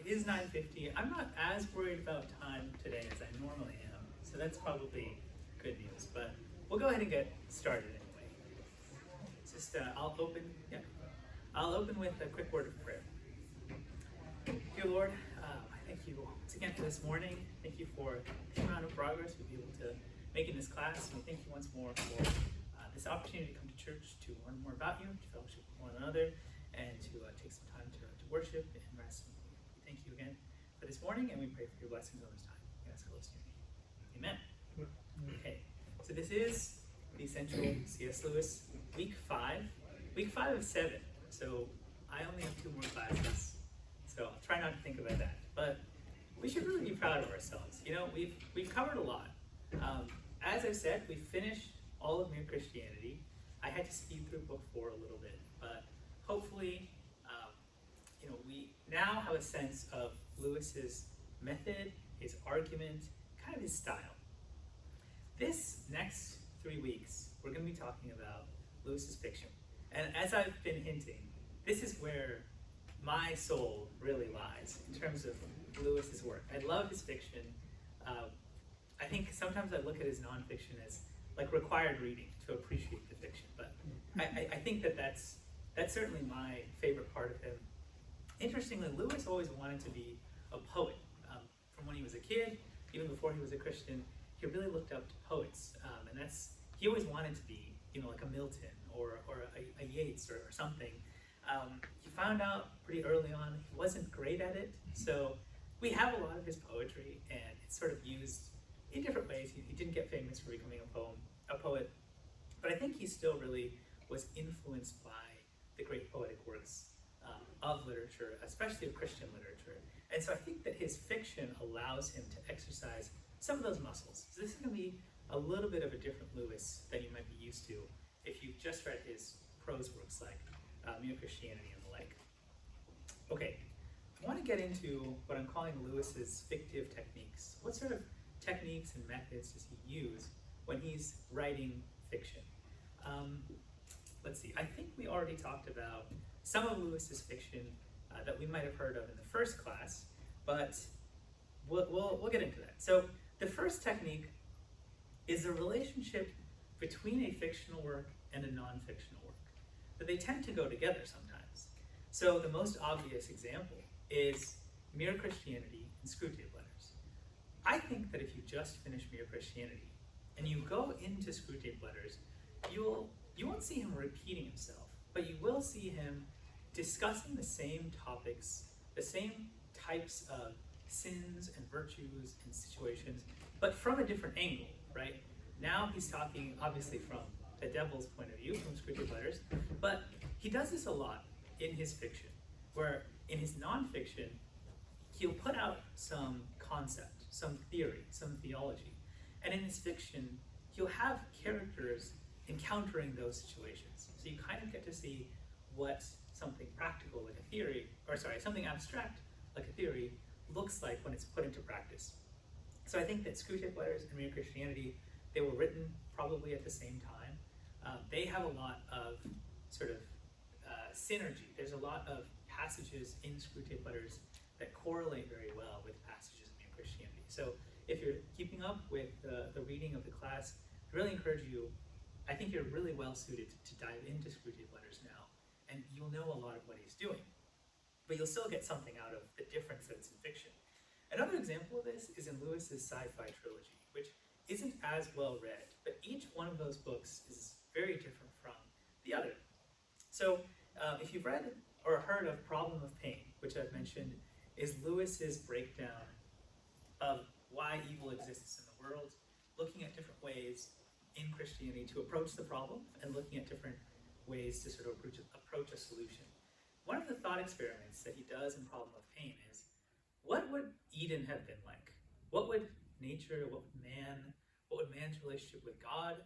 it is 9:50. I'm not as worried about time today as I normally am, so that's probably good news. But we'll go ahead and get started anyway. Just I'll open with a quick word of prayer. Dear Lord, I thank you once again for this morning. Thank you for the amount of progress we'll be able to make in this class. And we thank you once more for this opportunity to come to church to learn more about you, to fellowship with one another, and to take some time to worship and rest. We thank you again for this morning, and we pray for your blessings on this time. We ask all this in your name. Amen. Okay, so this is the Essential C.S. Lewis, week 5 of 7. So I only have 2 more classes, so I'll try not to think about that. But we should really be proud of ourselves. You know, we've covered a lot. As I've said, we finished all of Mere Christianity. I had to speed through book 4 a little bit, but hopefully, we now have a sense of Lewis's method, his argument, kind of his style. This next 3 weeks, we're going to be talking about Lewis's fiction. And as I've been hinting, this is where my soul really lies in terms of Lewis's work. I love his fiction. I think sometimes I look at his nonfiction as like required reading to appreciate the fiction, but I think that's certainly my favorite part of him. Interestingly, Lewis always wanted to be a poet. From when he was a kid, even before he was a Christian, he really looked up to poets, and he always wanted to be, like a Milton or a Yeats or something. He found out pretty early on he wasn't great at it, so we have a lot of his poetry, and it's sort of used in different ways. He didn't get famous for becoming a poet, but I think he still really was influenced by the great poetic works of literature, especially of Christian literature. And so I think that his fiction allows him to exercise some of those muscles. So this is going to be a little bit of a different Lewis than you might be used to if you've just read his prose works like Mere Christianity and the like. Okay, I want to get into what I'm calling Lewis's fictive techniques. What sort of techniques and methods does he use when he's writing fiction? Let's see, I think we already talked about some of Lewis's fiction that we might have heard of in the first class, but we'll get into that. So the first technique is the relationship between a fictional work and a non-fictional work. But they tend to go together sometimes. So the most obvious example is Mere Christianity and Screwtape Letters. I think that if you just finish Mere Christianity and you go into Screwtape Letters, you won't see him repeating himself, but you will see him discussing the same topics, the same types of sins and virtues and situations, but from a different angle, right? Now he's talking obviously from the devil's point of view, from Screwtape Letters, but he does this a lot in his fiction, where in his nonfiction, he'll put out some concept, some theory, some theology, and in his fiction, he'll have characters encountering those situations. So you kind of get to see what something practical like a theory, something abstract like a theory looks like when it's put into practice. So I think that Screwtape Letters and Mere Christianity, they were written probably at the same time. They have a lot of sort of synergy. There's a lot of passages in Screwtape Letters that correlate very well with passages in Mere Christianity. So if you're keeping up with the reading of the class, I really encourage you. I think you're really well suited to dive into Screwtape Letters now, and you'll know a lot of what he's doing. But you'll still get something out of the difference that's in fiction. Another example of this is in Lewis's sci-fi trilogy, which isn't as well read, but each one of those books is very different from the other. So if you've read or heard of Problem of Pain, which I've mentioned, is Lewis's breakdown of why evil exists in the world, looking at different ways in Christianity to approach the problem and looking at different ways to sort of approach a solution. One of the thought experiments that he does in Problem of Pain is, what would Eden have been like? What would nature, what would man's relationship with God,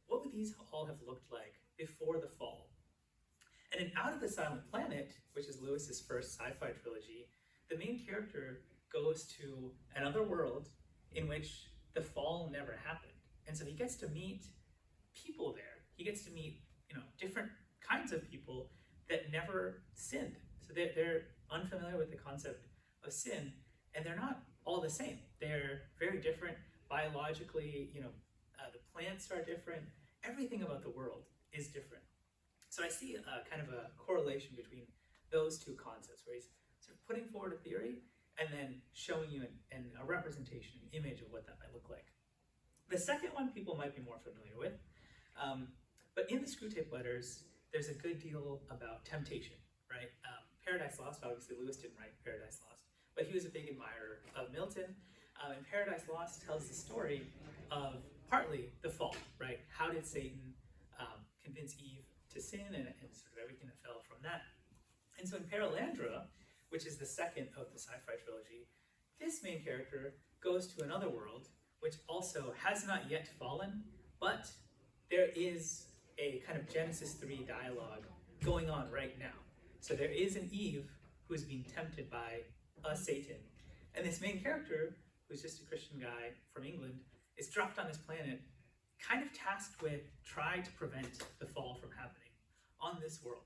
what would these all have looked like before the fall? And in Out of the Silent Planet, which is Lewis's first sci-fi trilogy, the main character goes to another world in which the fall never happened. And so he gets to meet people there. He gets to meet, different kinds of people that never sinned. So they're unfamiliar with the concept of of sin, and they're not all the same. They're very different biologically. The plants are different. Everything about the world is different. So I see kind of a correlation between those two concepts, where he's sort of putting forward a theory and then showing you a representation, an image of what that might look like. The second one people might be more familiar with, but in the Screwtape Letters, there's a good deal about temptation, right? Paradise Lost, obviously Lewis didn't write Paradise Lost, but he was a big admirer of Milton. And Paradise Lost tells the story of partly the fall, right? How did Satan convince Eve to sin, and sort of everything that fell from that. And so in Paralandra, which is the second of the sci-fi trilogy, this main character goes to another world, which also has not yet fallen, but there is a kind of Genesis 3 dialogue going on right now. So there is an Eve who's being tempted by a Satan, and this main character, who's just a Christian guy from England, is dropped on this planet, kind of tasked with trying to prevent the fall from happening on this world.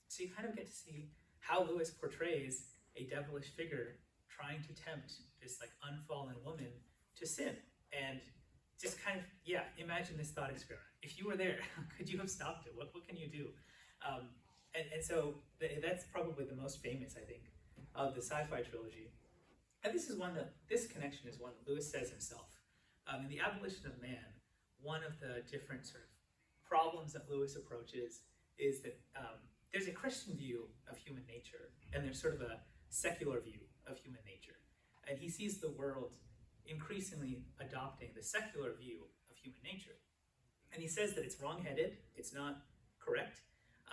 So you kind of get to see how Lewis portrays a devilish figure trying to tempt this like unfallen woman to sin. And just kind of, imagine this thought experiment. If you were there, could you have stopped it? What can you do? And so that's probably the most famous, I think, of the sci-fi trilogy. And this connection is one that Lewis says himself. In The Abolition of Man, one of the different sort of problems that Lewis approaches is that there's a Christian view of human nature, and there's sort of a secular view of human nature. And he sees the world increasingly adopting the secular view of human nature. And he says that it's wrong-headed, it's not correct,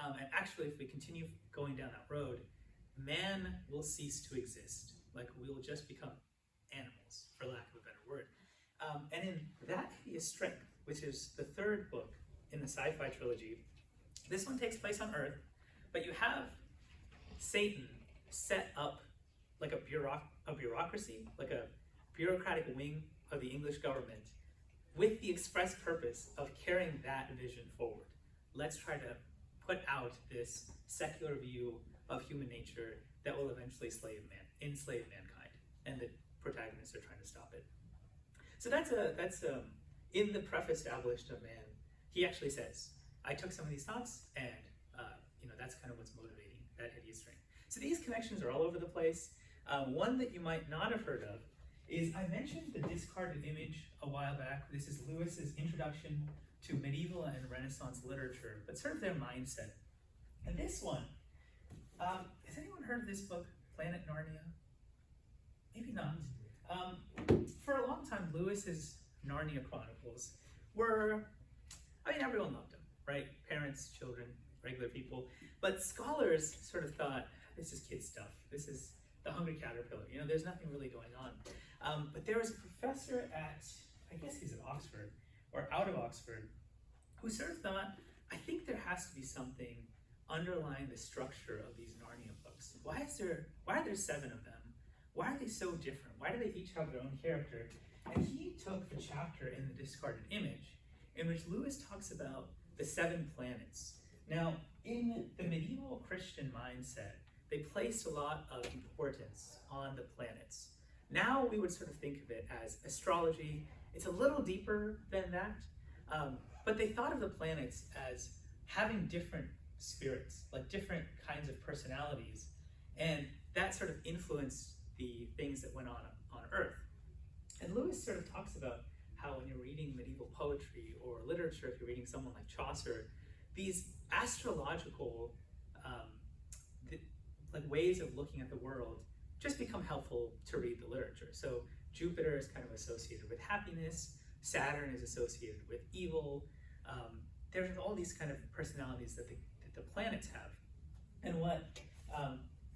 and actually if we continue going down that road, man will cease to exist. Like, we will just become animals, for lack of a better word. And in That Hideous Strength, which is the third book in the sci-fi trilogy, this one takes place on Earth, but you have Satan set up like a bureaucracy, like a bureaucratic wing of the English government, with the express purpose of carrying that vision forward. Let's try to put out this secular view of human nature that will eventually enslave mankind, and the protagonists are trying to stop it. So that's in the preface to Abolition of Man, he actually says, I took some of these thoughts, and that's kind of what's motivating That Hideous Strength. So these connections are all over the place. One that you might not have heard of is, I mentioned the discarded image a while back. This is Lewis's introduction to medieval and Renaissance literature, but sort of their mindset. And this one, has anyone heard of this book, Planet Narnia? Maybe not. For a long time, Lewis's Narnia Chronicles were, everyone loved them, right? Parents, children, regular people. But scholars sort of thought, this is kid stuff. This is the Hungry Caterpillar. There's nothing really going on. But there was a professor at, I guess he's at Oxford, or out of Oxford, who sort of thought, I think there has to be something underlying the structure of these Narnia books. Why are there 7 of them? Why are they so different? Why do they each have their own character? And he took the chapter in The Discarded Image, in which Lewis talks about the 7 planets. Now, in the medieval Christian mindset, they placed a lot of importance on the planets. Now we would sort of think of it as astrology. It's a little deeper than that, but they thought of the planets as having different spirits, like different kinds of personalities, and that sort of influenced the things that went on Earth. And Lewis sort of talks about how when you're reading medieval poetry or literature, if you're reading someone like Chaucer, these astrological ways of looking at the world just become helpful to read the literature. So Jupiter is kind of associated with happiness, Saturn is associated with evil. There's all these kind of personalities that the planets have. And what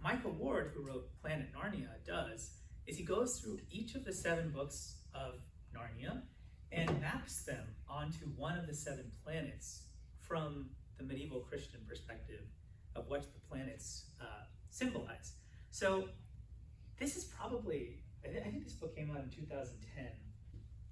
Michael Ward, who wrote Planet Narnia, does is he goes through each of the 7 books of Narnia and maps them onto one of the 7 planets from the medieval Christian perspective of what the planets symbolize. So this is probably, I think this book came out in 2010,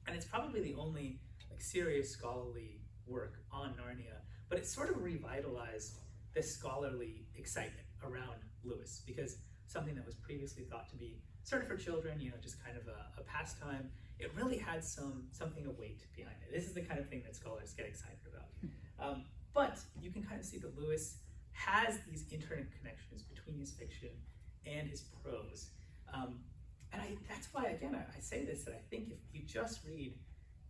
and it's probably the only serious scholarly work on Narnia, but it sort of revitalized the scholarly excitement around Lewis, because something that was previously thought to be sort of for children, just kind of a pastime, it really had something of weight behind it. This is the kind of thing that scholars get excited about. But you can kind of see that Lewis has these interconnections between his fiction and his prose. That's why, again, I say this, that I think if you just read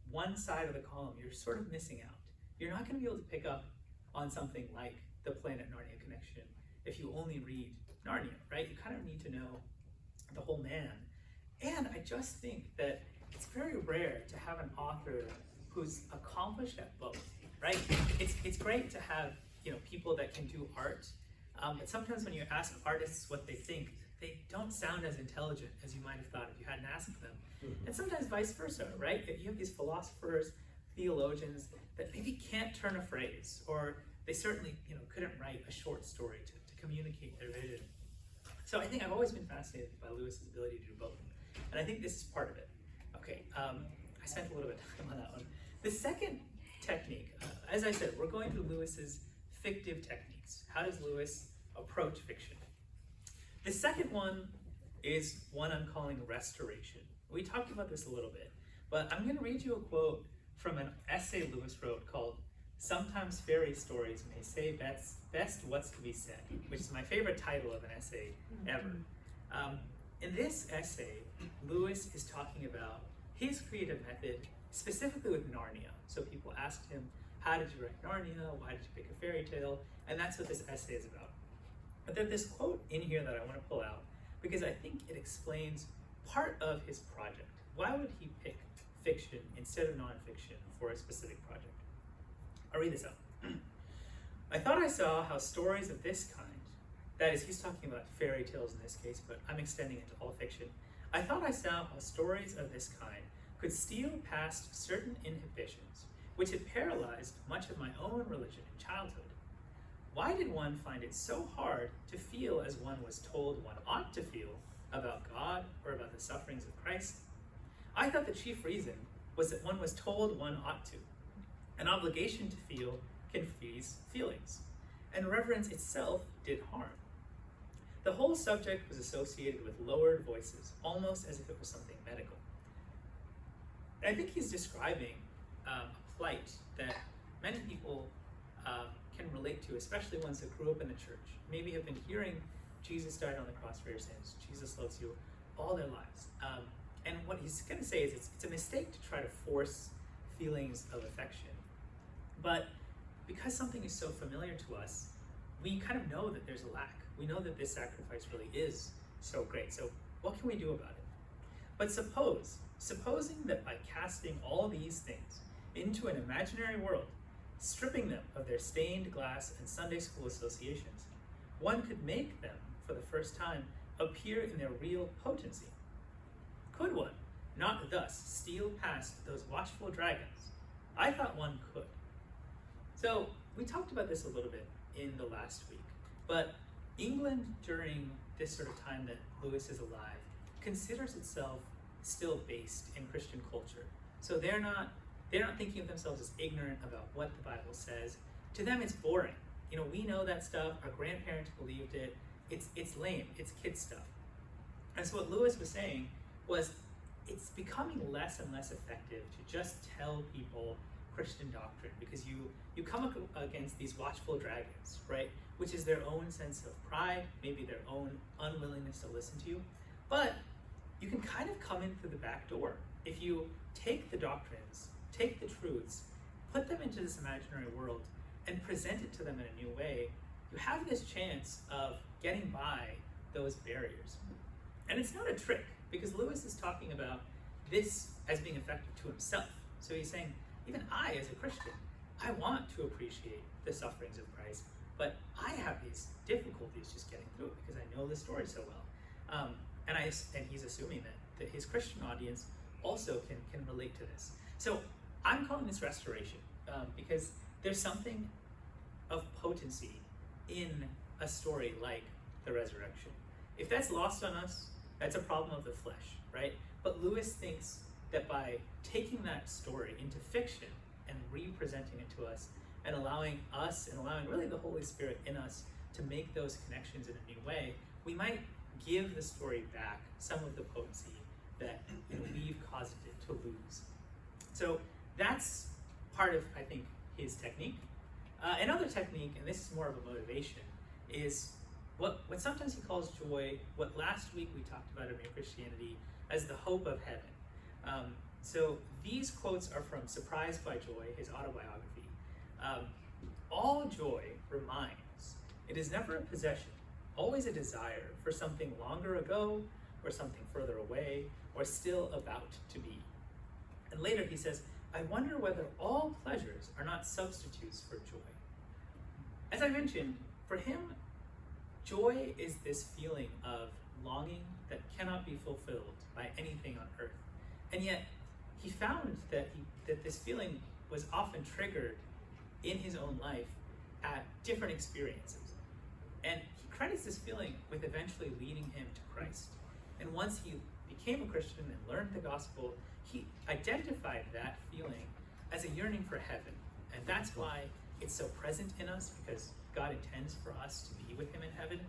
one side of the column, you're sort of missing out. You're not going to be able to pick up on something like the Planet Narnia connection if you only read Narnia, right? You kind of need to know the whole man. And I just think that it's very rare to have an author who's accomplished at both, right? It's great to have people that can do art, but sometimes when you ask artists what they think, they don't sound as intelligent as you might have thought if you hadn't asked them. And sometimes vice versa, right? If you have these philosophers, theologians that maybe can't turn a phrase, or they certainly couldn't write a short story to communicate their vision. So I think I've always been fascinated by Lewis's ability to do both, and I think this is part of it. Okay, I spent a little bit of time on that one. The second technique, as I said, we're going through Lewis's fictive techniques. How does Lewis approach fiction? The second one is one I'm calling restoration. We talked about this a little bit, but I'm going to read you a quote from an essay Lewis wrote called "Sometimes Fairy Stories May Say Best What's to Be Said," which is my favorite title of an essay ever. In this essay, Lewis is talking about his creative method, specifically with Narnia. So people asked him, how did you write Narnia? Why did you pick a fairy tale? And that's what this essay is about. But there's this quote in here that I want to pull out because I think it explains part of his project. Why would he pick fiction instead of nonfiction for a specific project? I'll read this out. I thought I saw how stories of this kind, that is, he's talking about fairy tales in this case, but I'm extending it to all fiction. I thought I saw how stories of this kind could steal past certain inhibitions, which had paralyzed much of my own religion in childhood. Why did one find it so hard to feel as one was told one ought to feel about God or about the sufferings of Christ? I thought the chief reason was that one was told one ought to. An obligation to feel can freeze feelings, and reverence itself did harm. The whole subject was associated with lowered voices, almost as if it was something medical. I think he's describing a plight that many people can relate to, especially ones that grew up in the church, maybe have been hearing Jesus died on the cross for your sins, Jesus loves you, all their lives. And what he's going to say is it's a mistake to try to force feelings of affection. But because something is so familiar to us, we kind of know that there's a lack. We know that this sacrifice really is so great. So what can we do about it? But supposing that by casting all these things into an imaginary world, stripping them of their stained glass and Sunday school associations, one could make them, for the first time, appear in their real potency. Could one not thus steal past those watchful dragons? I thought one could. So we talked about this a little bit in the last week, but England during this sort of time that Lewis is alive considers itself still based in Christian culture. So they're not thinking of themselves as ignorant about what the Bible says. To them, it's boring. We know that stuff. Our grandparents believed it. It's lame. It's kid stuff. And so what Lewis was saying was, it's becoming less and less effective to just tell people Christian doctrine, because you come against these watchful dragons, right? Which is their own sense of pride, maybe their own unwillingness to listen to you. But you can kind of come in through the back door. If you take the doctrines, take the truths, put them into this imaginary world, and present it to them in a new way, you have this chance of getting by those barriers. And it's not a trick, because Lewis is talking about this as being effective to himself. So he's saying, even I, as a Christian, I want to appreciate the sufferings of Christ, but I have these difficulties just getting through it because I know the story so well. And he's assuming that his Christian audience also can relate to this. So I'm calling this restoration because there's something of potency in a story like the resurrection. If that's lost on us, that's a problem of the flesh, right? But Lewis thinks that by taking that story into fiction and re-presenting it to us and allowing us and allowing really the Holy Spirit in us to make those connections in a new way, we might give the story back some of the potency that we've caused it to lose. So that's part of, I think, his technique. Another technique, and this is more of a motivation, is what sometimes he calls joy, what last week we talked about in Mere Christianity as the hope of heaven. So these quotes are from Surprised by Joy, his autobiography. All joy reminds, it is never a possession, always a desire for something longer ago, or something further away, or still about to be. And later he says, I wonder whether all pleasures are not substitutes for joy. As I mentioned, for him, joy is this feeling of longing that cannot be fulfilled by anything on earth. And yet, he found that this feeling was often triggered in his own life at different experiences. And he credits this feeling with eventually leading him to Christ. And once he became a Christian and learned the gospel, he identified that feeling as a yearning for heaven. And that's why it's so present in us, because God intends for us to be with him in heaven.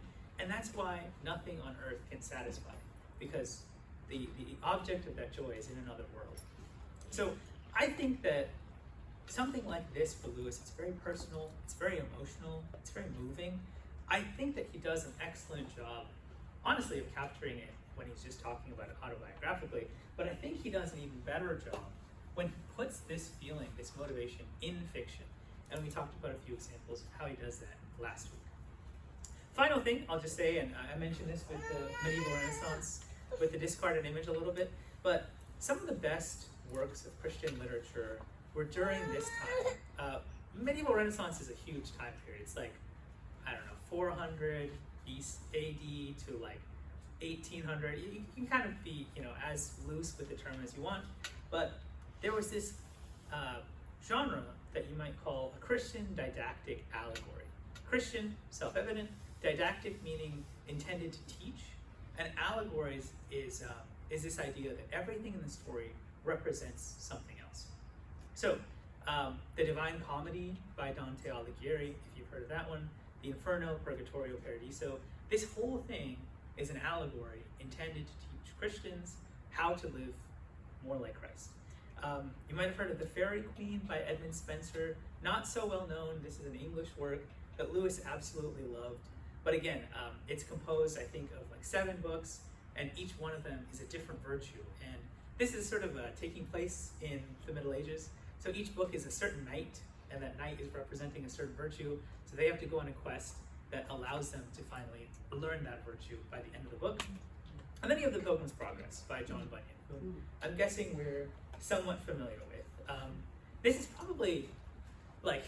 And that's why nothing on earth can satisfy, because the object of that joy is in another world. So I think that something like this for Lewis, it's very personal, it's very emotional, it's very moving. I think that he does an excellent job, honestly, of capturing it when he's just talking about it autobiographically, but I think he does an even better job when he puts this feeling, this motivation in fiction. And we talked about a few examples of how he does that last week. Final thing I'll just say, and I mentioned this with the medieval Renaissance, with the discarded image a little bit, but some of the best works of Christian literature were during this time. Medieval Renaissance is a huge time period. It's like, 400 AD to like 1800. You can kind of be, as loose with the term as you want, but there was this genre that you might call a Christian didactic allegory. Christian, self-evident, didactic meaning intended to teach, and allegories is this idea that everything in the story represents something else. So, the Divine Comedy by Dante Alighieri, if you've heard of that one, the Inferno, Purgatorio, Paradiso, this whole thing is an allegory intended to teach Christians how to live more like Christ. You might have heard of The Fairy Queen by Edmund Spenser, not so well known. This is an English work that Lewis absolutely loved. But again, it's composed, I think, of like 7 books, and each one of them is a different virtue. And this is sort of taking place in the Middle Ages. So each book is a certain knight, and that knight is representing a certain virtue. So they have to go on a quest that allows them to finally learn that virtue by the end of the book. And then you have The Pilgrim's Progress by John Bunyan, who I'm guessing we're somewhat familiar with. This is probably like,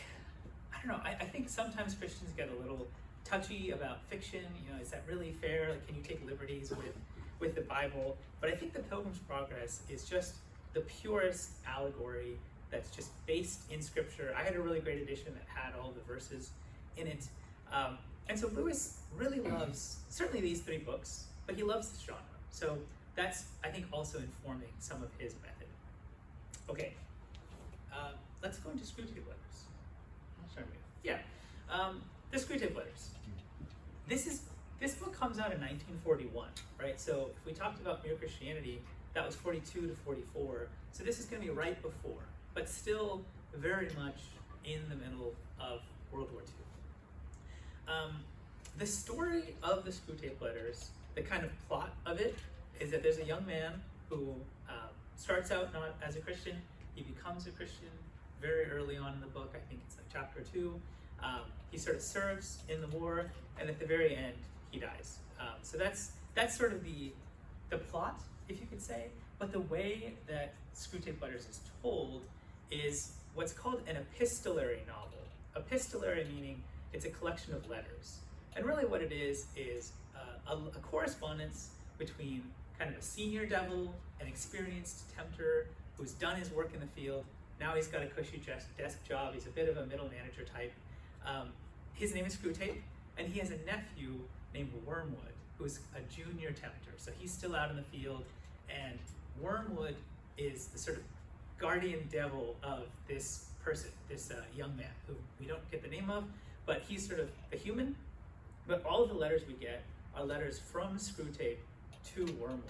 I think sometimes Christians get a little touchy about fiction. Is that really fair? Like, can you take liberties with the Bible? But I think The Pilgrim's Progress is just the purest allegory that's just based in Scripture. I had a really great edition that had all the verses in it. And so Lewis really loves, certainly these 3 books, but he loves this genre. So that's, I think, also informing some of his method. Okay, let's go into Screwtape Letters. Yeah, the Screwtape Letters. This book comes out in 1941, right? So if we talked about Mere Christianity, that was 42 to 44. So this is going to be right before, but still very much in the middle of World War II. The story of the Screwtape Letters, the kind of plot of it, is that there's a young man who starts out not as a Christian. He becomes a Christian very early on in the book. I think it's like chapter 2. He sort of serves in the war, and at the very end, he dies. So that's sort of the plot, if you could say. But the way that Screwtape Letters is told is what's called an epistolary novel. Epistolary meaning it's a collection of letters. And really what it is a correspondence between kind of a senior devil, an experienced tempter who's done his work in the field. Now he's got a cushy desk job. He's a bit of a middle manager type. His name is Screwtape, and he has a nephew named Wormwood, who's a junior tempter. So he's still out in the field, and Wormwood is the sort of guardian devil of this person, this young man, who we don't get the name of, but he's sort of a human. But all of the letters we get are letters from Screwtape to Wormwood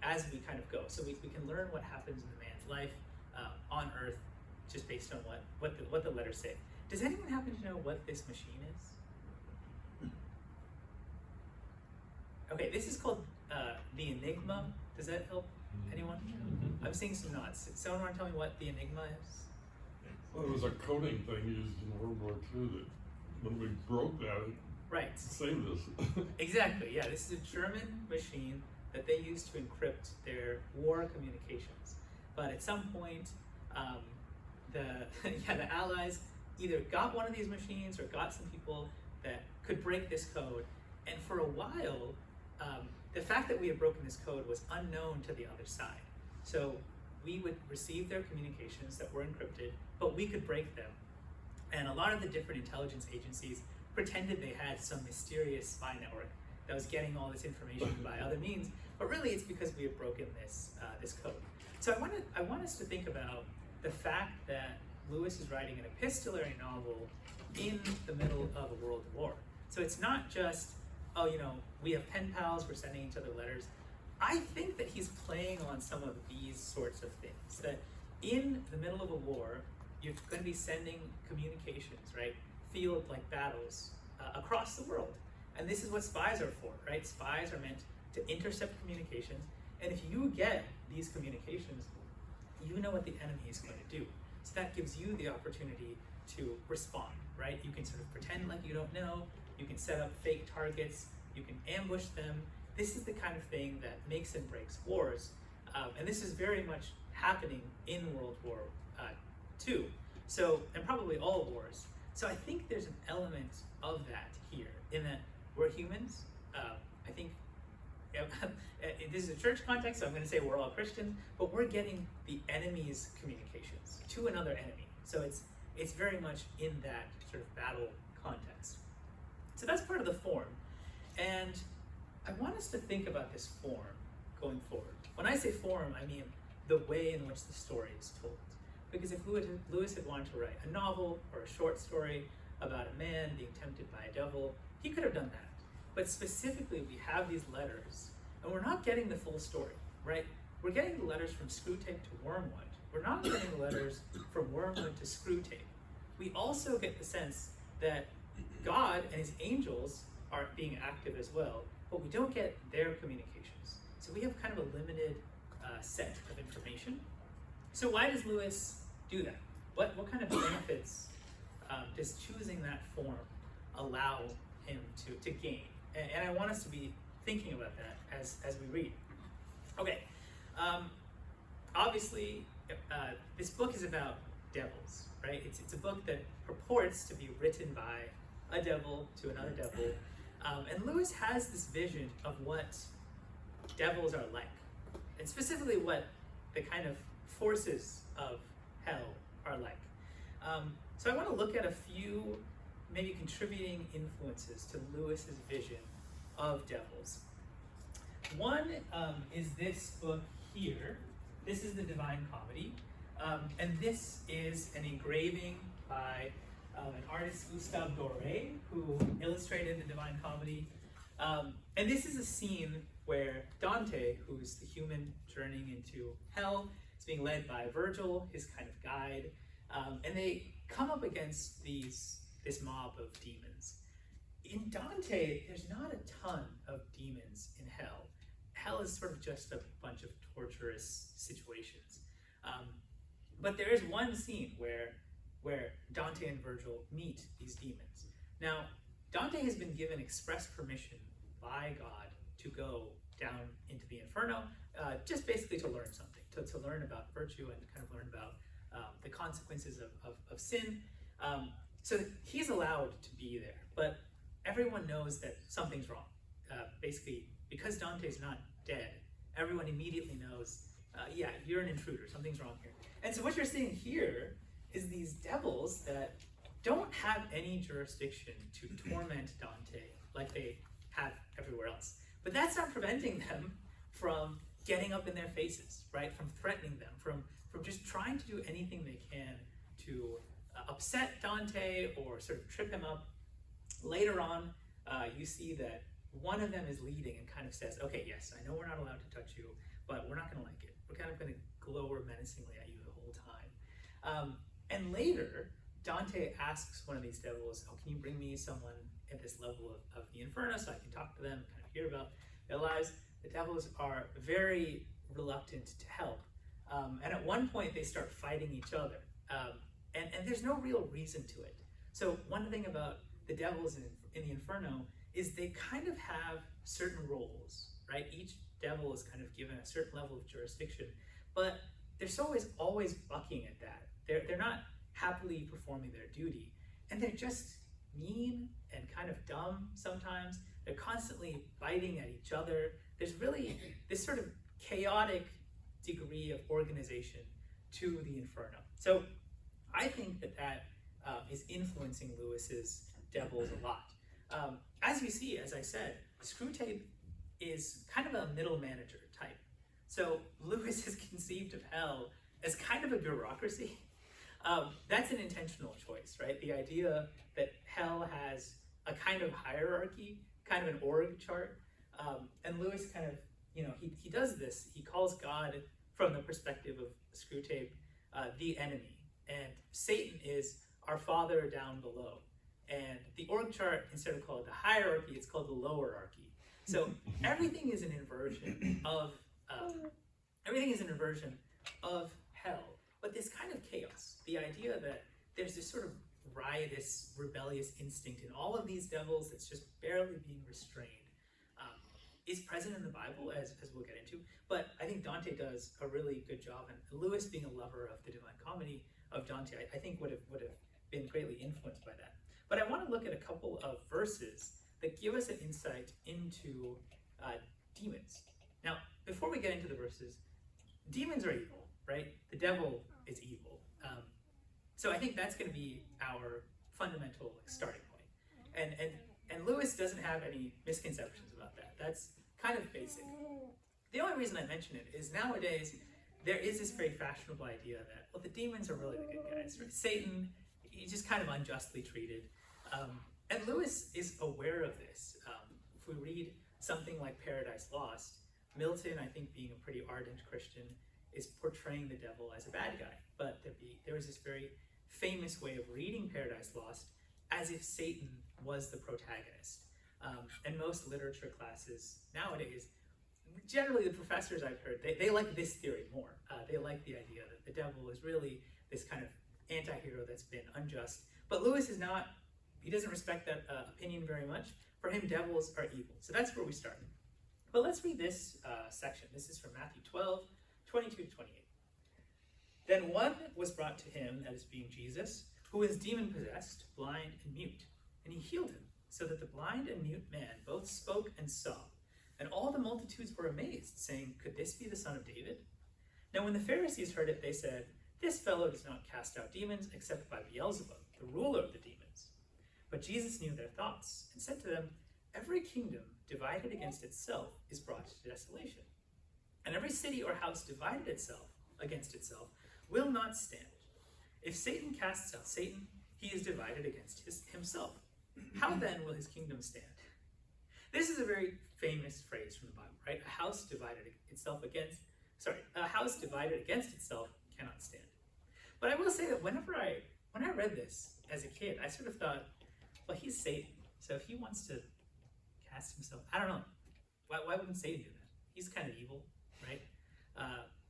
as we kind of go. So we can learn what happens in the man's life on Earth just based on what the letters say. Does anyone happen to know what this machine is? Okay, this is called the Enigma. Does that help anyone? I'm seeing some nods. Someone want to tell me what the Enigma is? Well, it was a coding thing used in World War II that when we broke that, Right. it saved us. Exactly, yeah. This is a German machine that they used to encrypt their war communications. But at some point, the Allies either got one of these machines or got some people that could break this code. And for a while, the fact that we had broken this code was unknown to the other side. So we would receive their communications that were encrypted, but we could break them. And a lot of the different intelligence agencies pretended they had some mysterious spy network that was getting all this information by other means, but really it's because we had broken this code. So I want us to think about the fact that Lewis is writing an epistolary novel in the middle of a world war. So it's not just, oh, you know, we have pen pals, we're sending each other letters. I think that he's playing on some of these sorts of things, that in the middle of a war, you're going to be sending communications, right? Field like battles across the world. And this is what spies are for, right? Spies are meant to intercept communications. And if you get these communications, you know what the enemy is going to do. So that gives you the opportunity to respond, right? You can sort of pretend like you don't know. You can set up fake targets. You can ambush them. This is the kind of thing that makes and breaks wars. And this is very much happening in World War II. So, and probably all wars. So I think there's an element of that here, in that we're humans. I think this is a church context, so I'm going to say we're all Christians, but we're getting the enemy's communications to another enemy. So it's very much in that sort of battle context. So that's part of the form. And I want us to think about this form going forward. When I say form, I mean the way in which the story is told. Because if Lewis had wanted to write a novel or a short story about a man being tempted by a devil, he could have done that. But specifically, we have these letters, and we're not getting the full story, right? We're getting the letters from Screwtape to Wormwood. We're not getting the letters from Wormwood to Screwtape. We also get the sense that God and his angels are being active as well, but we don't get their communications. So we have kind of a limited set of information. So why does Lewis do that? What kind of benefits does choosing that form allow him to gain? And I want us to be thinking about that as we read. Okay, obviously this book is about devils, right? It's a book that purports to be written by a devil to another devil. And Lewis has this vision of what devils are like, and specifically what the kind of forces of hell are like. So I want to look at a few maybe contributing influences to Lewis's vision of devils. One is this book here. This is the Divine Comedy, and this is an engraving by an artist, Gustave Doré, who illustrated the Divine Comedy. And this is a scene where Dante, who's the human journeying into hell, is being led by Virgil, his kind of guide, and they come up against this mob of demons. In Dante, there's not a ton of demons in hell. Hell is sort of just a bunch of torturous situations. But there is one scene where Dante and Virgil meet these demons. Now, Dante has been given express permission by God to go down into the Inferno, just basically to learn something, to learn about virtue and to kind of learn about the consequences of sin. So he's allowed to be there, but everyone knows that something's wrong. Basically, because Dante's not dead, everyone immediately knows, yeah, you're an intruder, something's wrong here. And so what you're seeing here is these devils that don't have any jurisdiction to torment Dante like they have everywhere else. But that's not preventing them from getting up in their faces, right? From threatening them, from just trying to do anything they can to upset Dante or sort of trip him up. Later on, you see that one of them is leading and kind of says, okay, yes, I know we're not allowed to touch you, but we're not going to like it. We're kind of going to glower menacingly at you the whole time. And later, Dante asks one of these devils, oh, can you bring me someone at this level of the Inferno so I can talk to them, kind of hear about their lives? The devils are very reluctant to help. And at one point, they start fighting each other. And there's no real reason to it. So one thing about the devils in the Inferno is they kind of have certain roles, right? Each devil is kind of given a certain level of jurisdiction, but they're always bucking at that. They're not happily performing their duty, and they're just mean and kind of dumb sometimes. They're constantly biting at each other. There's really this sort of chaotic degree of organization to the Inferno. So I think that is influencing Lewis's devils a lot. As you see, as I said, Screwtape is kind of a middle manager type. So Lewis has conceived of hell as kind of a bureaucracy. That's an intentional choice, right? The idea that hell has a kind of hierarchy, kind of an org chart. And Lewis kind of, he does this. He calls God, from the perspective of Screwtape, the enemy. And Satan is our father down below. And the org chart, instead of called the hierarchy, it's called the lowerarchy. So everything is an inversion of hell. But this kind of chaos, the idea that there's this sort of riotous, rebellious instinct in all of these devils that's just barely being restrained, is present in the Bible, as we'll get into. But I think Dante does a really good job, and Lewis, being a lover of the Divine Comedy of Dante, I think would have been greatly influenced by that. But I want to look at a couple of verses that give us an insight into demons. Now, before we get into the verses, demons are evil, right? The devil is evil. So I think that's going to be our fundamental starting point. And Lewis doesn't have any misconceptions about that. That's kind of basic. The only reason I mention it is nowadays there is this very fashionable idea that, well, the demons are really the good guys, right? Satan, he's just kind of unjustly treated. And Lewis is aware of this. If we read something like Paradise Lost, Milton, I think being a pretty ardent Christian, is portraying the devil as a bad guy. But there was this very famous way of reading Paradise Lost as if Satan was the protagonist. And most literature classes nowadays, generally the professors I've heard, they like this theory more. They like the idea that the devil is really this kind of anti-hero that's been unjust. But Lewis is not, he doesn't respect that opinion very much. For him, devils are evil. So that's where we start. But let's read this section. This is from Matthew 12, 22 to 28. Then one was brought to him, that is being Jesus, who was demon-possessed, blind and mute. And he healed him, so that the blind and mute man both spoke and saw. And all the multitudes were amazed, saying, could this be the son of David? Now when the Pharisees heard it, they said, this fellow does not cast out demons except by Beelzebub, the ruler of the demons. But Jesus knew their thoughts, and said to them, every kingdom divided against itself is brought to desolation. And every city or house divided itself against itself will not stand. If Satan casts out Satan, he is divided against himself. How then will his kingdom stand? This is a very famous phrase from the Bible, right? A house divided against itself cannot stand. But I will say that when I read this as a kid, I sort of thought, well, he's Satan. So if he wants to cast himself, I don't know. Why wouldn't Satan do that? He's kind of evil, right?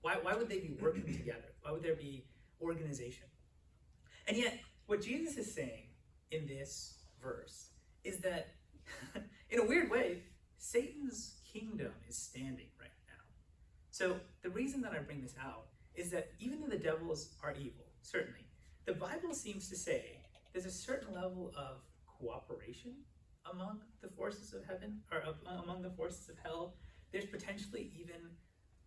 Why would they be working together? Why would there be organization? And yet, what Jesus is saying in this verse is that, in a weird way, Satan's kingdom is standing right now. So the reason that I bring this out is that even though the devils are evil, certainly, the Bible seems to say there's a certain level of cooperation among the forces of heaven, or among the forces of hell. There's potentially even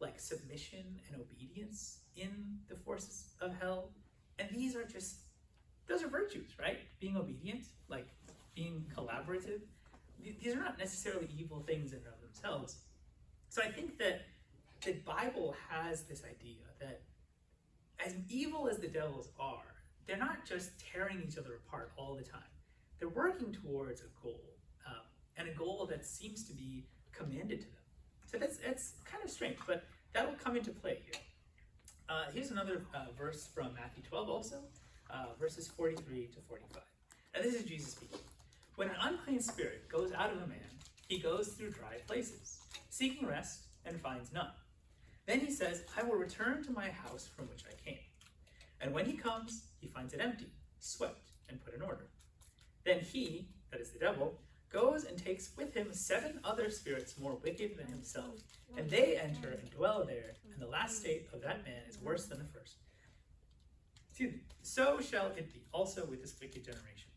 like submission and obedience in the forces of hell. And those are virtues, right? Being obedient, like being collaborative. These are not necessarily evil things in and of themselves. So I think that the Bible has this idea that as evil as the devils are, they're not just tearing each other apart all the time. They're working towards a goal, and a goal that that seems to be commanded to them. So that's kind of strange, but that will come into play here. Here's another verse from Matthew 12 also, verses 43 to 45. Now this is Jesus speaking. When an unclean spirit goes out of a man, he goes through dry places, seeking rest and finds none. Then he says, I will return to my house from which I came. And when he comes, he finds it empty, swept, and put in order. Then he, that is the devil, goes and takes with him 7 other spirits more wicked than himself, and they enter and dwell there, and the last state of that man is worse than the first. Excuse me. So shall it be also with this wicked generation.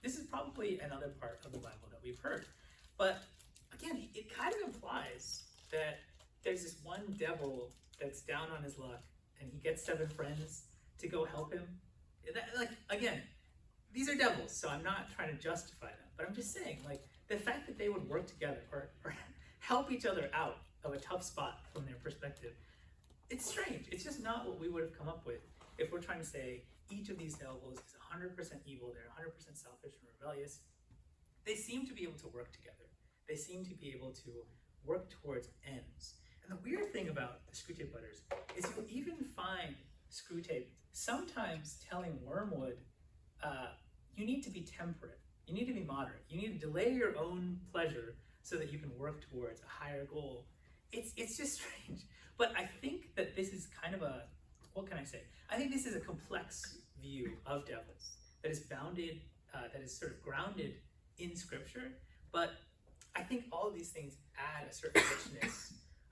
This is probably another part of the Bible that we've heard. But again, it kind of implies that there's this one devil that's down on his luck, and he gets 7 friends to go help him. Again, these are devils, so I'm not trying to justify them, but I'm just saying, like, the fact that they would work together or help each other out of a tough spot from their perspective, it's strange. It's just not what we would have come up with if we're trying to say each of these devils is 100% evil, they're 100% selfish and rebellious. They seem to be able to work together. They seem to be able to work towards ends. And the weird thing about the Screwtape Letters is you'll even find Screwtape sometimes telling Wormwood, you need to be temperate, you need to be moderate, you need to delay your own pleasure so that you can work towards a higher goal. It's just strange. But I think that this is kind of a, what can I say? I think this is a complex view of devils that is bounded, that is sort of grounded in Scripture. But I think all of these things add a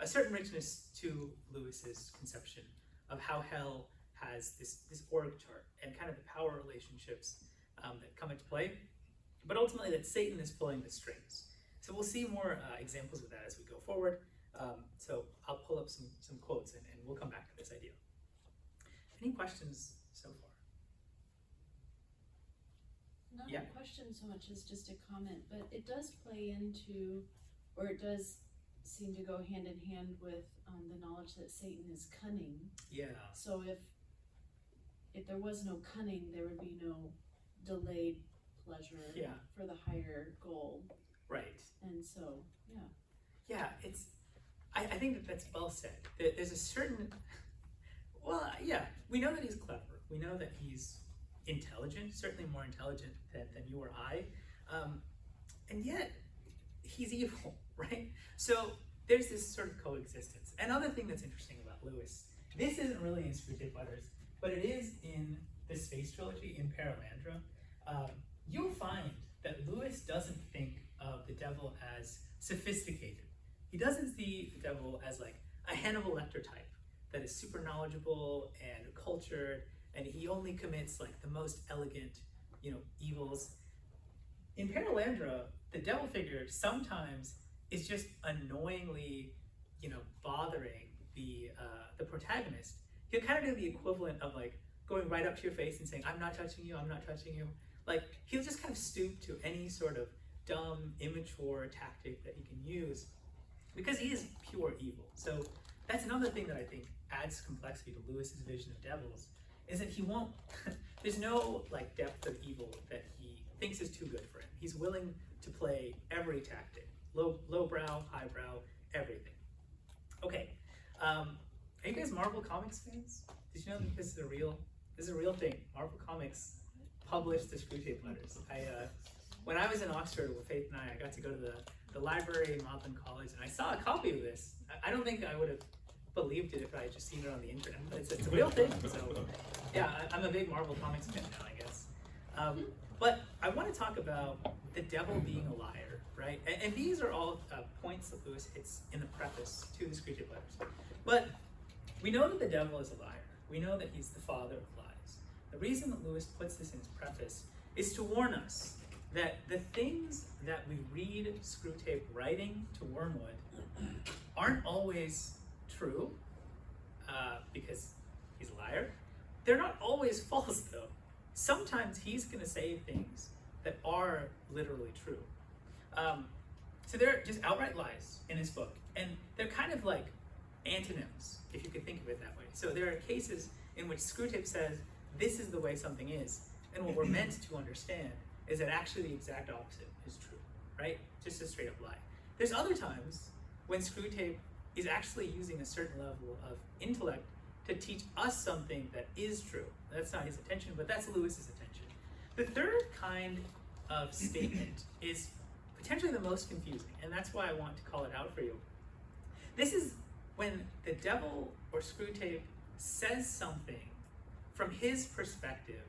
certain richness to Lewis's conception of how hell has this org chart and kind of the power relationships that come into play, but ultimately that Satan is pulling the strings. So we'll see more examples of that as we go forward. So I'll pull up some quotes and we'll come back to this idea. Any questions so far? Not Yeah. a question so much as just a comment, but it does play into, or it does seem to go hand in hand with the knowledge that Satan is cunning. Yeah. So if there was no cunning, there would be no delayed pleasure for the higher goal. Right. And so, yeah. Yeah, I think that's well said. There's a certain, well, yeah, we know that he's clever. We know that he's intelligent, certainly more intelligent than you or I. And yet, he's evil, right? So there's this sort of coexistence. Another thing that's interesting about Lewis, this isn't really in Screwtape Letters, but it is in the Space Trilogy, in Paralandra. You'll find that Lewis doesn't think of the devil as sophisticated. He doesn't see the devil as like a Hannibal Lecter type that is super knowledgeable and cultured, and he only commits like the most elegant, evils. In Paralandra, the devil figure sometimes is just annoyingly, bothering the protagonist. He'll kind of do the equivalent of like going right up to your face and saying, "I'm not touching you, I'm not touching you." Like he'll just kind of stoop to any sort of dumb, immature tactic that he can use because he is pure evil. So that's another thing that I think adds complexity to Lewis's vision of devils, is that he won't, there's no like depth of evil that he thinks is too good for him. He's willing to play every tactic, lowbrow, highbrow, everything. Okay, are you guys Marvel Comics fans? Did you know that this is a real thing? Marvel Comics published the Screwtape Letters. When I was in Oxford with Faith and I got to go to the library in Magdalen College, and I saw a copy of this. I don't think I would have believed it if I had just seen it on the internet, but it's a real thing. So yeah, I'm a big Marvel Comics fan now, I guess. But I want to talk about the devil being a liar, right? And these are all points that Lewis hits in the preface to the Screwtape Letters. But we know that the devil is a liar. We know that he's the father of lies. The reason that Lewis puts this in his preface is to warn us that the things that we read Screwtape writing to Wormwood aren't always true, because he's a liar. They're not always false, though. Sometimes he's going to say things that are literally true. So they're just outright lies in his book, and they're kind of like antonyms, if you could think of it that way. So there are cases in which Screwtape says, this is the way something is, and what we're meant to understand is that actually the exact opposite is true, right? Just a straight up lie. There's other times when Screwtape is actually using a certain level of intellect to teach us something that is true. That's not his intention, but that's Lewis's intention. The third kind of statement is potentially the most confusing, and that's why I want to call it out for you. This is when the devil or Screwtape says something from his perspective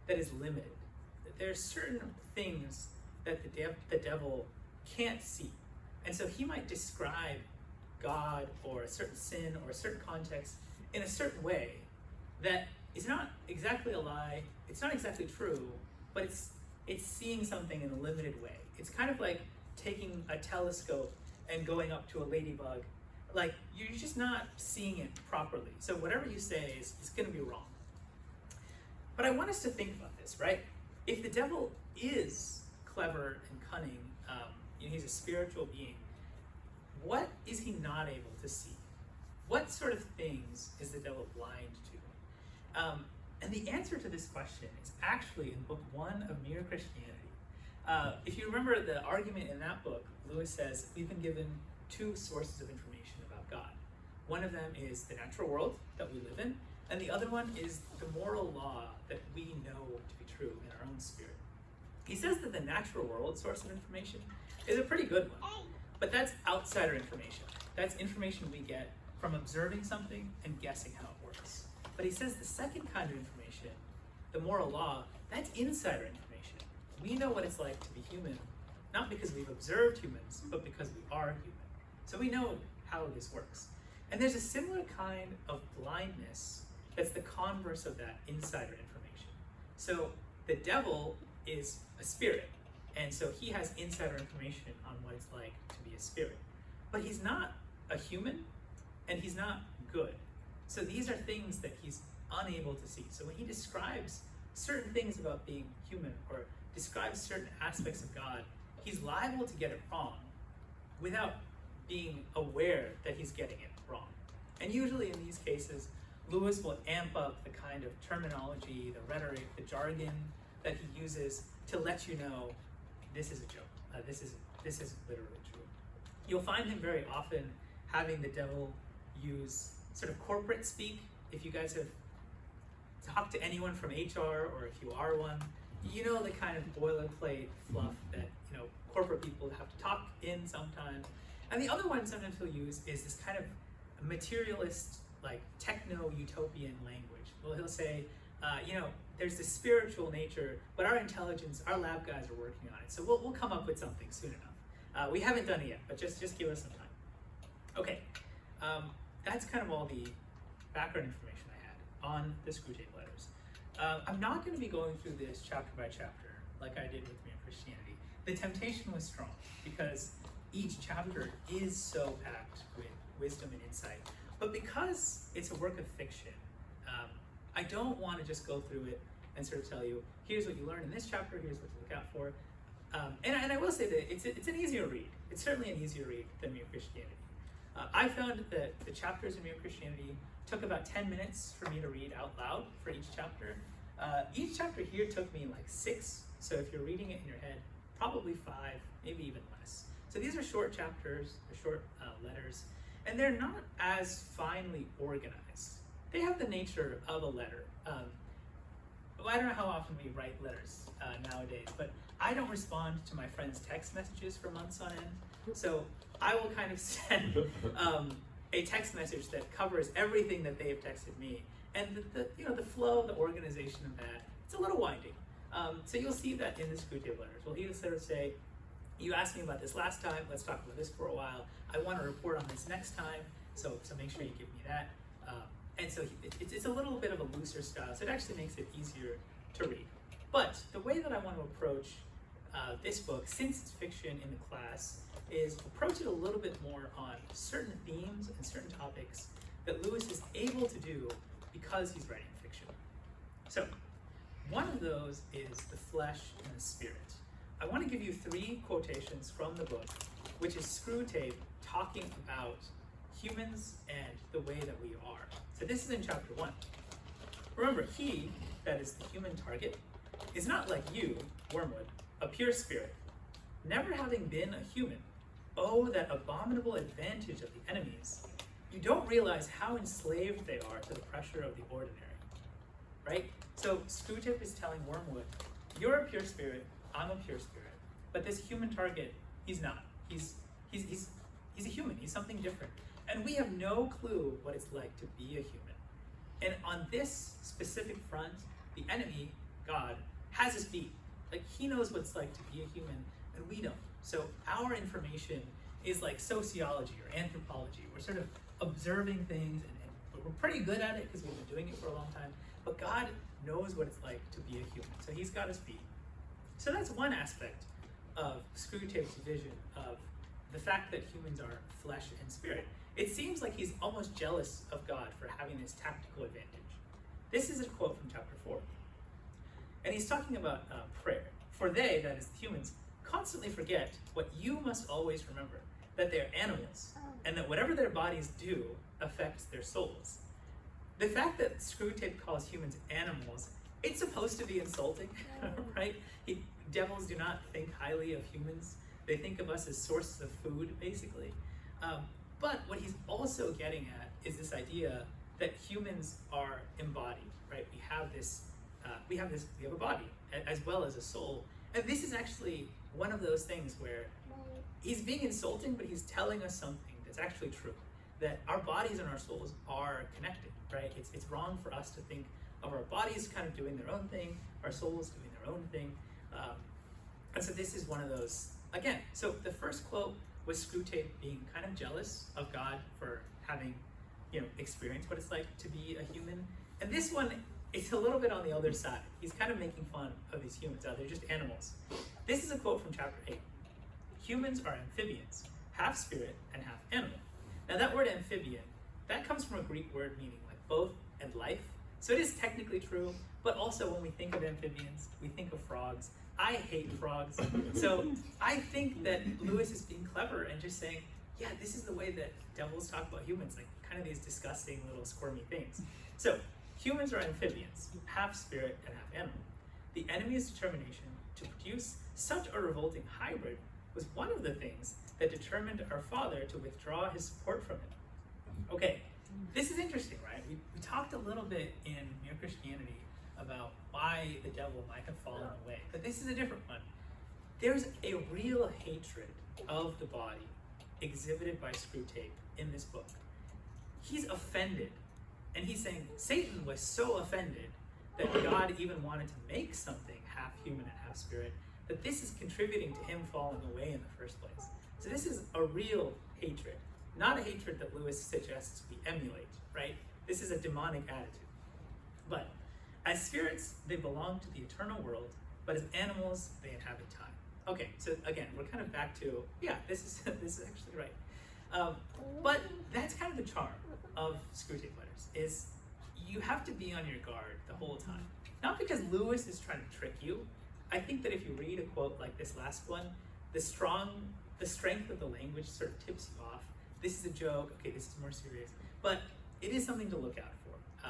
that is limited. That there are certain things that the devil can't see. And so he might describe God or a certain sin or a certain context in a certain way that is not exactly a lie, it's not exactly true, but it's seeing something in a limited way. It's kind of like taking a telescope and going up to a ladybug. Like, you're just not seeing it properly. So whatever you say is going to be wrong. But I want us to think about this, right? If the devil is clever and cunning, he's a spiritual being, what is he not able to see? What sort of things is the devil blind to? And the answer to this question is actually in book 1 of Mere Christianity. If you remember the argument in that book, Lewis says we've been given 2 sources of information about God. One of them is the natural world that we live in, and the other one is the moral law that we know to be true in our own spirit. He says that the natural world source of information is a pretty good one, but that's outsider information. That's information we get from observing something and guessing how it works. But he says the second kind of information, the moral law, that's insider information. We know what it's like to be human, not because we've observed humans, but because we are human. So we know how this works. And there's a similar kind of blindness that's the converse of that insider information. So the devil is a spirit, and so he has insider information on what it's like to be a spirit. But he's not a human, and he's not good. So these are things that he's unable to see. So when he describes certain things about being human, or describes certain aspects of God, he's liable to get it wrong without being aware that he's getting it wrong. And usually in these cases, Lewis will amp up the kind of terminology, the rhetoric, the jargon that he uses to let you know this is a joke. This isn't literally true. You'll find him very often having the devil use sort of corporate speak. If you guys have talked to anyone from HR, or if you are one, you know the kind of boilerplate fluff that corporate people have to talk in sometimes. And the other one sometimes he'll use is this kind of materialist, like techno-utopian language. Well, he'll say, there's this spiritual nature, but our intelligence, our lab guys are working on it. So we'll come up with something soon enough. We haven't done it yet, but just give us some time. Okay, that's kind of all the background information I had on the Screwtape Letters. I'm not going to be going through this chapter by chapter like I did with Mere Christianity. The temptation was strong because each chapter is so packed with wisdom and insight. But because it's a work of fiction, I don't want to just go through it and sort of tell you, here's what you learn in this chapter, here's what to look out for. And I will say that it's an easier read. It's certainly an easier read than Mere Christianity. I found that the chapters in Mere Christianity took about 10 minutes for me to read out loud for each chapter. Each chapter here took me like 6, so if you're reading it in your head, probably 5, maybe even less. So these are short chapters, they're short letters, and they're not as finely organized. They have the nature of a letter. I don't know how often we write letters nowadays, but I don't respond to my friends' text messages for months on end. So I will kind of send a text message that covers everything that they have texted me. And the flow, the organization of that, it's a little winding. So you'll see that in the Screwtape Letters. We'll either sort of say, you asked me about this last time, let's talk about this for a while. I want to report on this next time, so make sure you give me that. And so it's a little bit of a looser style, so it actually makes it easier to read. But the way that I want to approach this book, since it's fiction in the class, is approach it a little bit more on certain themes and certain topics that Lewis is able to do because he's writing fiction. So one of those is the flesh and the spirit. I want to give you 3 quotations from the book, which is Screwtape talking about humans and the way that we are. So this is in chapter 1. Remember, he, that is the human target, is not like you, Wormwood, a pure spirit, never having been a human, owe that abominable advantage of the enemies, you don't realize how enslaved they are to the pressure of the ordinary, right? So Screwtape is telling Wormwood, you're a pure spirit, I'm a pure spirit, but this human target, he's not. He's a human, he's something different. And we have no clue what it's like to be a human. And on this specific front, the enemy, God, has us beat. Like, he knows what it's like to be a human, and we don't. So our information is like sociology or anthropology. We're sort of observing things, and we're pretty good at it because we've been doing it for a long time. But God knows what it's like to be a human, so he's got us beat. So that's one aspect of Screwtape's vision of the fact that humans are flesh and spirit. It seems like he's almost jealous of God for having this tactical advantage. This is a quote from chapter 4. And he's talking about prayer. For they, that is the humans, constantly forget what you must always remember, that they are animals, and that whatever their bodies do affects their souls. The fact that Screwtape calls humans animals, it's supposed to be insulting, right? Devils do not think highly of humans. They think of us as sources of food, basically. But what he's also getting at is this idea that humans are embodied, right? We have a body as well as a soul. And this is actually one of those things where he's being insulting, but he's telling us something that's actually true, that our bodies and our souls are connected, right? It's wrong for us to think of our bodies kind of doing their own thing, our souls doing their own thing. And so this is one of those, again, so the first quote was Screwtape being kind of jealous of God for having, experienced what it's like to be a human. And this one, it's a little bit on the other side. He's kind of making fun of these humans. They're just animals. This is a quote from chapter 8. Humans are amphibians, half spirit and half animal. Now that word amphibian, that comes from a Greek word meaning like both and life. So it is technically true, but also when we think of amphibians, we think of frogs. I hate frogs. So I think that Lewis is being clever and just saying, yeah, this is the way that devils talk about humans, like kind of these disgusting little squirmy things. So humans are amphibians, half spirit and half animal. The enemy's determination to produce such a revolting hybrid was one of the things that determined our father to withdraw his support from it. Okay, this is interesting, right? We talked a little bit in Mere Christianity about why the devil might have fallen away, but this is a different one. There's a real hatred of the body exhibited by Screwtape in this book. He's offended, and he's saying Satan was so offended that God even wanted to make something half human and half spirit, that this is contributing to him falling away in the first place. So this is a real hatred, not a hatred that Lewis suggests we emulate, right? This is a demonic attitude. But as spirits, they belong to the eternal world, but as animals, they inhabit time. Okay, so again, we're kind of back to, yeah, this is actually right. But that's kind of the charm of Screwtape Letters, is you have to be on your guard the whole time. Not because Lewis is trying to trick you. I think that if you read a quote like this last one, the strength of the language sort of tips you off. This is a joke, okay, this is more serious. But it is something to look out for.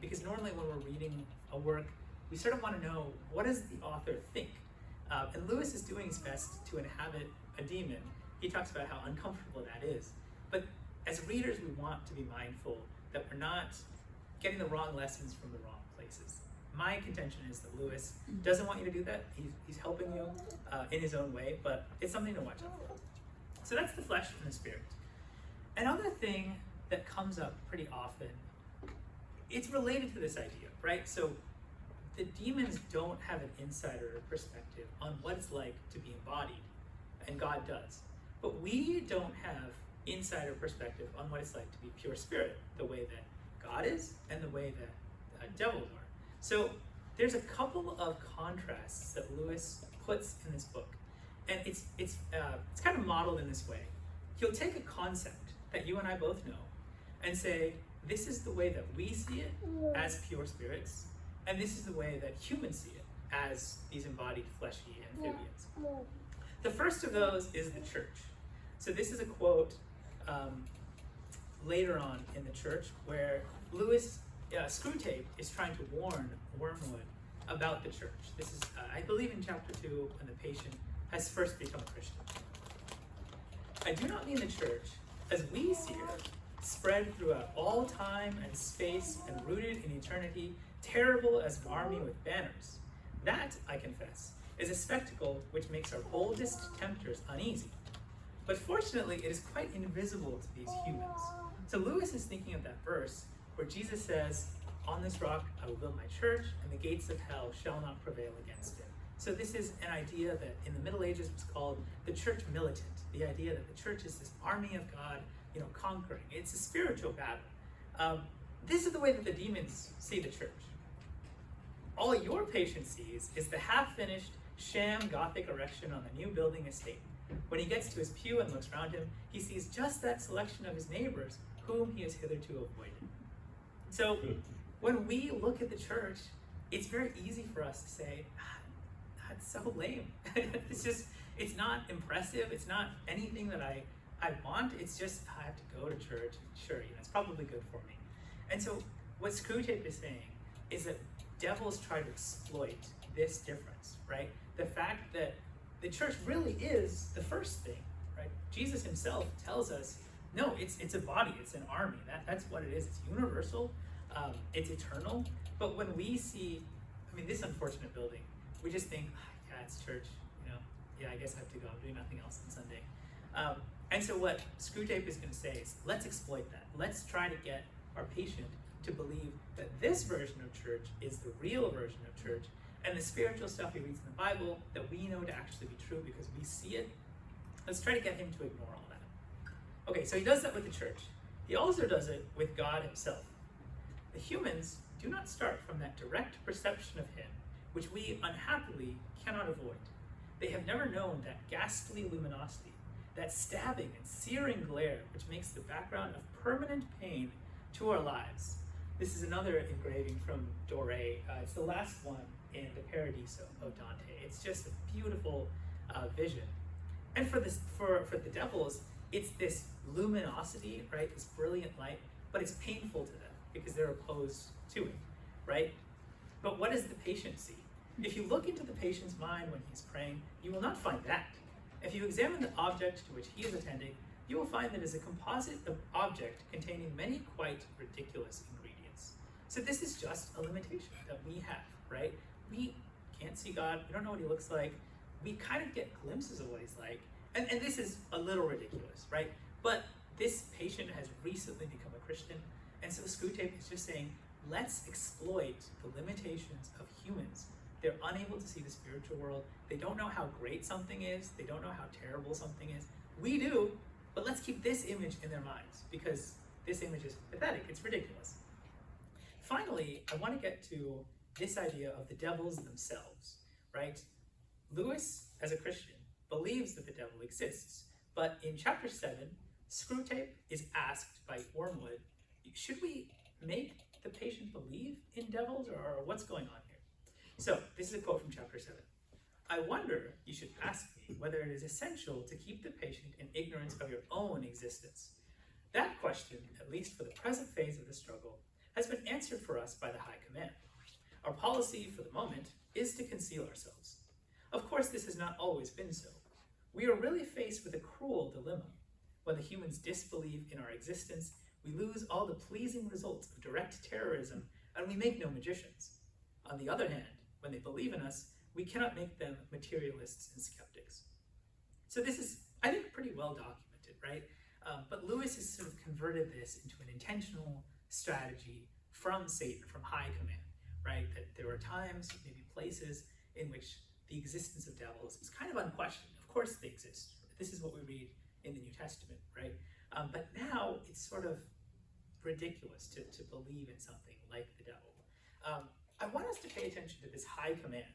Because normally when we're reading a work, we sort of want to know, what does the author think? And Lewis is doing his best to inhabit a demon. He talks about how uncomfortable that is. But as readers, we want to be mindful that we're not getting the wrong lessons from the wrong places. My contention is that Lewis doesn't want you to do that. He's helping you in his own way, but it's something to watch out for. So that's the flesh and the spirit. Another thing that comes up pretty often, it's related to this idea, right? So the demons don't have an insider perspective on what it's like to be embodied, and God does. But we don't have insider perspective on what it's like to be pure spirit, the way that God is and the way that devils are. So there's a couple of contrasts that Lewis puts in this book, and it's kind of modeled in this way. He'll take a concept that you and I both know and say, this is the way that we see it as pure spirits, and this is the way that humans see it as these embodied fleshy amphibians. The first of those is the church. So this is a quote later on in the church where Screwtape is trying to warn Wormwood about the church. This is, I believe, in chapter 2, when the patient has first become a Christian. I do not mean the church, as we see her, spread throughout all time and space and rooted in eternity, terrible as an army with banners. That, I confess, is a spectacle which makes our boldest tempters uneasy. But fortunately, it is quite invisible to these humans. So Lewis is thinking of that verse where Jesus says, "On this rock I will build my church, and the gates of hell shall not prevail against it." So this is an idea that in the Middle Ages was called the church militant, the idea that the church is this army of God, conquering. It's a spiritual battle. This is the way that the demons see the church. All your patient sees is the half-finished, sham Gothic erection on the new building estate. When he gets to his pew and looks around him, he sees just that selection of his neighbors whom he has hitherto avoided. So when we look at the church, it's very easy for us to say, that's so lame. It's not impressive. It's not anything that I want. It's just, I have to go to church. Sure, it's probably good for me. And so what Screwtape is saying is that devils try to exploit this difference, right? The fact that the church really is the first thing, right? Jesus himself tells us, no, it's a body, it's an army. That's what it is. It's universal, it's eternal. But when we see, this unfortunate building, we just think, yeah, it's church, yeah, I guess I have to go. I'm doing nothing else on Sunday. And so what Screwtape is going to say is, let's exploit that. Let's try to get our patient to believe that this version of church is the real version of church, and the spiritual stuff he reads in the Bible that we know to actually be true because we see it, let's try to get him to ignore all that. Okay, so he does that with the church. He also does it with God himself. The humans do not start from that direct perception of him, which we unhappily cannot avoid. They have never known that ghastly luminosity, that stabbing and searing glare which makes the background of permanent pain to our lives. This is another engraving from Doré. It's the last one in the Paradiso of Dante. It's just a beautiful vision. And for the devils, it's this luminosity, right? This brilliant light, but it's painful to them because they're opposed to it, right? But what does the patient see? If you look into the patient's mind when he's praying, you will not find that. If you examine the object to which he is attending, you will find that it is a composite object containing many quite ridiculous ingredients. So this is just a limitation that we have, right? We can't see God, we don't know what he looks like, we kind of get glimpses of what he's like, and this is a little ridiculous, right? But this patient has recently become a Christian, and so Screwtape is just saying, let's exploit the limitations of humans. They're unable to see the spiritual world. They don't know how great something is. They don't know how terrible something is. We do, but let's keep this image in their minds because this image is pathetic. It's ridiculous. Finally, I want to get to this idea of the devils themselves, right? Lewis, as a Christian, believes that the devil exists, but in chapter 7, Screwtape is asked by Wormwood, should we make the patient believe in devils or what's going on here? So, this is a quote from chapter 7. "I wonder, you should ask me, whether it is essential to keep the patient in ignorance of your own existence. That question, at least for the present phase of the struggle, has been answered for us by the High Command. Our policy, for the moment, is to conceal ourselves. Of course, this has not always been so. We are really faced with a cruel dilemma. When the humans disbelieve in our existence, we lose all the pleasing results of direct terrorism, and we make no magicians. On the other hand, when they believe in us, we cannot make them materialists and skeptics." So this is, I think, pretty well documented, right? But Lewis has sort of converted this into an intentional strategy from Satan, from high command, right? That there are times, maybe places, in which the existence of devils is kind of unquestioned. Of course they exist. This is what we read in the New Testament, right? But now it's sort of ridiculous to believe in something like the devil. I want us to pay attention to this high command,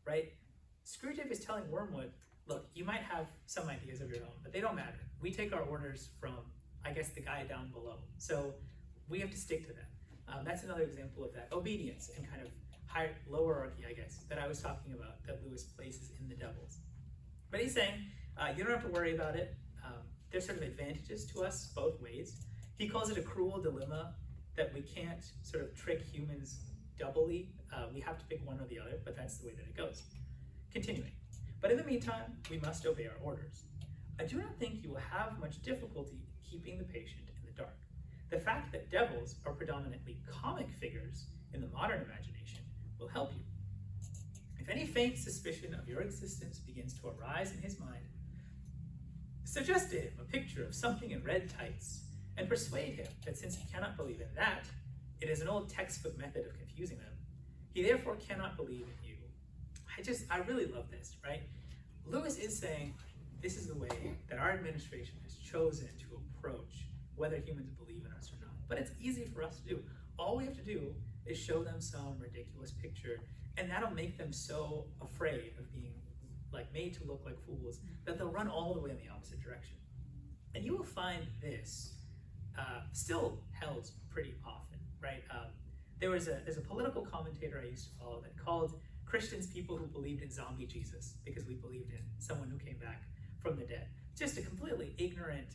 right? Screwtape is telling Wormwood, look, you might have some ideas of your own, but they don't matter. We take our orders from, I guess, the guy down below. So we have to stick to that. That's another example of that obedience and kind of lowerarchy, I guess, that I was talking about that Lewis places in the devils. But he's saying, you don't have to worry about it. There's sort of advantages to us both ways. He calls it a cruel dilemma that we can't sort of trick humans doubly. We have to pick one or the other, but that's the way that it goes. Continuing. But in the meantime, we must obey our orders. I do not think you will have much difficulty keeping the patient in the dark. The fact that devils are predominantly comic figures in the modern imagination will help you. If any faint suspicion of your existence begins to arise in his mind, suggest to him a picture of something in red tights, and persuade him that since he cannot believe in that, it is an old textbook method of confusing them. He therefore cannot believe in you. I really love this, right? Lewis is saying this is the way that our administration has chosen to approach whether humans believe in us or not. But it's easy for us to do. All we have to do is show them some ridiculous picture, and that'll make them so afraid of being made to look like fools that they'll run all the way in the opposite direction. And you will find this still held pretty often, right? There's a political commentator I used to follow that called Christians people who believed in zombie Jesus because we believed in someone who came back from the dead. Just a completely ignorant,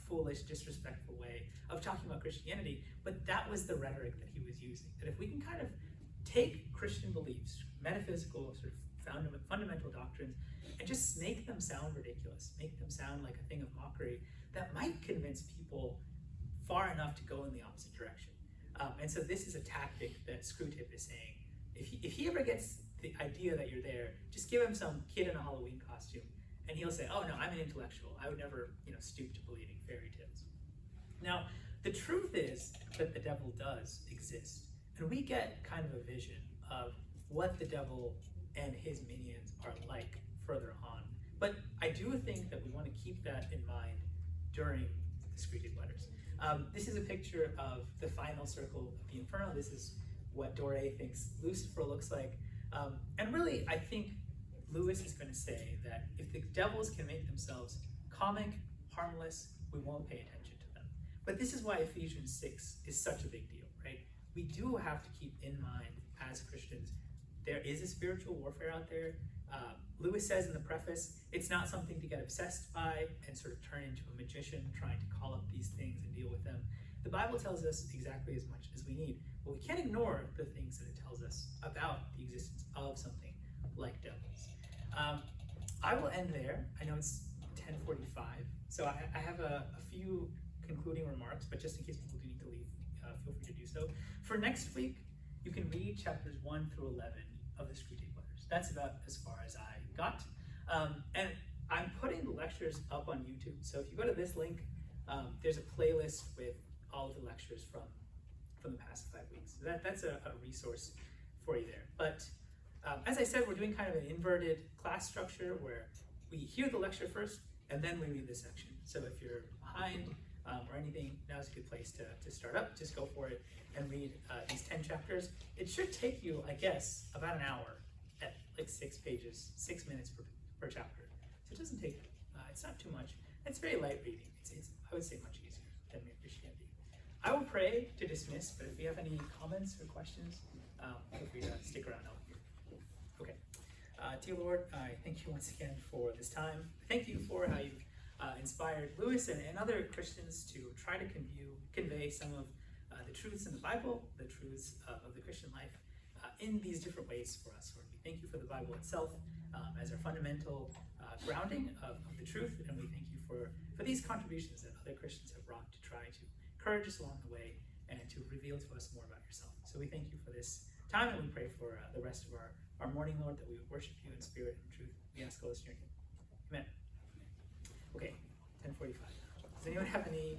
foolish, disrespectful way of talking about Christianity, but that was the rhetoric that he was using. That if we can kind of take Christian beliefs, metaphysical, sort of fundamental doctrines, and just make them sound ridiculous, make them sound like a thing of mockery, that might convince people far enough to go in the opposite direction. And so this is a tactic that Screwtape is saying. If he ever gets the idea that you're there, just give him some kid in a Halloween costume, and he'll say, oh no, I'm an intellectual. I would never stoop to believing fairy tales. Now, the truth is that the devil does exist. And we get kind of a vision of what the devil and his minions are like further on. But I do think that we want to keep that in mind during the Screwtape Letters. This is a picture of the final circle of the Inferno. This is what Doré thinks Lucifer looks like. And really, I think Lewis is going to say that if the devils can make themselves comic, harmless, we won't pay attention to them. But this is why Ephesians 6 is such a big deal, right? We do have to keep in mind as Christians, there is a spiritual warfare out there. Lewis says in the preface, it's not something to get obsessed by and sort of turn into a magician trying to call up these things and deal with them. The Bible tells us exactly as much as we need, but we can't ignore the things that it tells us about the existence of something like devils. I will end there. I know it's 10:45, so I have a few concluding remarks, but just in case people do need to leave, feel free to do so. For next week, you can read chapters 1 through 11 of the Screwtape Letters. That's about as far as I got. And I'm putting the lectures up on YouTube, so if you go to this link, there's a playlist with all of the lectures from the past 5 weeks. So that's a resource for you there. But as I said, we're doing kind of an inverted class structure where we hear the lecture first, and then we read the section. So if you're behind or anything, now's a good place to start up. Just go for it and read these 10 chapters. It should take you, I guess, about an hour at like 6 pages, 6 minutes per chapter. So it doesn't take, it's not too much. It's very light reading. It's I would say much easier than Christianity. I will pray to dismiss, but if you have any comments or questions, feel free to stick around over here. Okay. Dear Lord, I thank you once again for this time. Thank you for how you've inspired Lewis and other Christians to try to convey some of the truths in the Bible, the truths of the Christian life in these different ways for us. Lord, we thank you for the Bible itself as our fundamental grounding of the truth, and we thank you for these contributions that other Christians have brought to try to encourage us along the way and to reveal to us more about yourself. So we thank you for this time, and we pray for the rest of our morning, Lord, that we would worship you in spirit and truth. We ask all this in your name. Amen. Okay, 10:45. Does anyone have any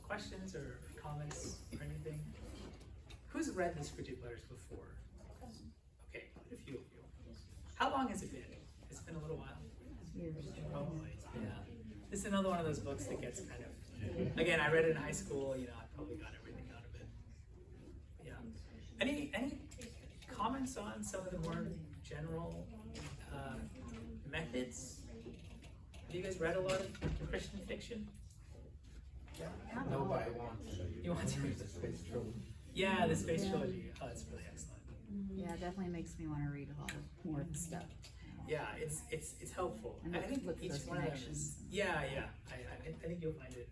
questions or comments or anything? Who's read the Screwtape Letters before? Okay, quite a few of you. How long has it been? It's been a little while. Oh boy, yeah. This is another one of those books that gets kind of, again, I read it in high school, I probably got everything out of it. Yeah. Any comments on some of the more general methods? Have you guys read a lot of Christian fiction? No, but I want to. You want to read the space trilogy? Yeah, the space trilogy. Oh, it's really excellent. Yeah, it definitely makes me want to read a lot more of the stuff. Yeah, it's helpful. And I think look for each those one of them connections. is, yeah. I think you'll find it